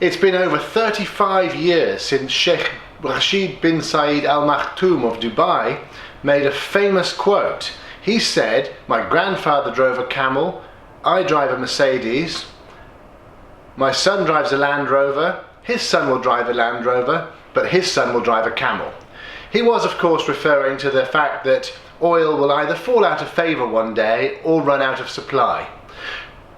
It's been over 35 years since Sheikh Rashid bin Zayed Al Maktoum of Dubai made a famous quote. He said, "My grandfather drove a camel, I drive a Mercedes, my son drives a Land Rover, his son will drive a Land Rover, but his son will drive a camel." He was of course referring to the fact that oil will either fall out of favour one day or run out of supply.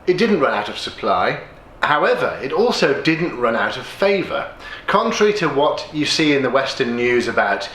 It didn't run out of supply. However, it also didn't run out of favour. Contrary to what you see in the Western news about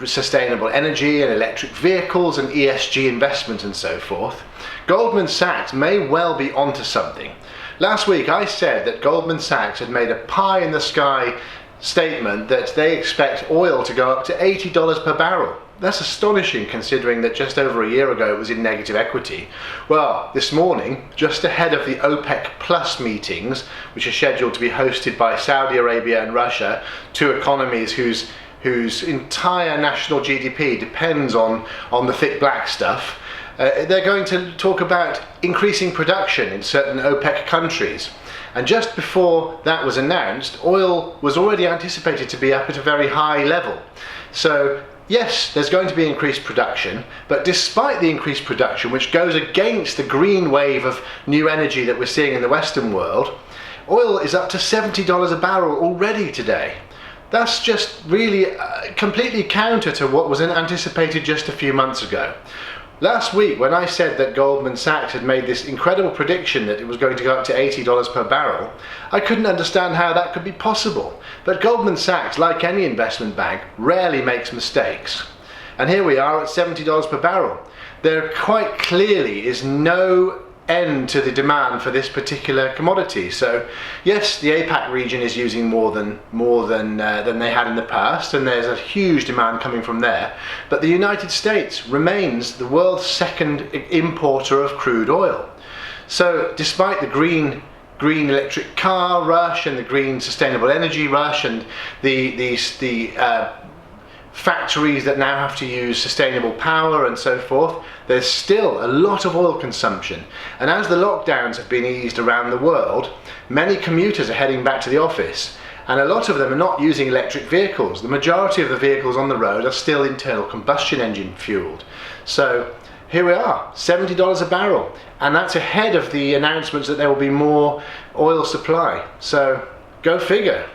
sustainable energy and electric vehicles and ESG investment and so forth, Goldman Sachs may well be onto something. Last week I said that Goldman Sachs had made a pie in the sky statement that they expect oil to go up to $80 per barrel. That's astonishing considering that just over a year ago it was in negative equity. Well, this morning, just ahead of the OPEC Plus meetings, which are scheduled to be hosted by Saudi Arabia and Russia, two economies whose entire national GDP depends on the thick black stuff, they're going to talk about increasing production in certain OPEC countries. And just before that was announced, oil was already anticipated to be up at a very high level. So yes, there's going to be increased production, but despite the increased production, which goes against the green wave of new energy that we're seeing in the Western world, oil is up to $70 a barrel already today. That's just really completely counter to what was anticipated just a few months ago. Last week, when I said that Goldman Sachs had made this incredible prediction that it was going to go up to $80 per barrel, I couldn't understand how that could be possible. But Goldman Sachs, like any investment bank, rarely makes mistakes. And here we are at $70 per barrel. There quite clearly is no end to the demand for this particular commodity. So yes, the APAC region is using more than they had in the past, and there's a huge demand coming from there. But the United States remains the world's second importer of crude oil. So despite the green electric car rush and the green sustainable energy rush and the factories that now have to use sustainable power and so forth, there's still a lot of oil consumption. And as the lockdowns have been eased around the world, many commuters are heading back to the office, and a lot of them are not using electric vehicles. The majority of the vehicles on the road are still internal combustion engine fueled. So here we are, $70 a barrel, and that's ahead of the announcements that there will be more oil supply. So go figure.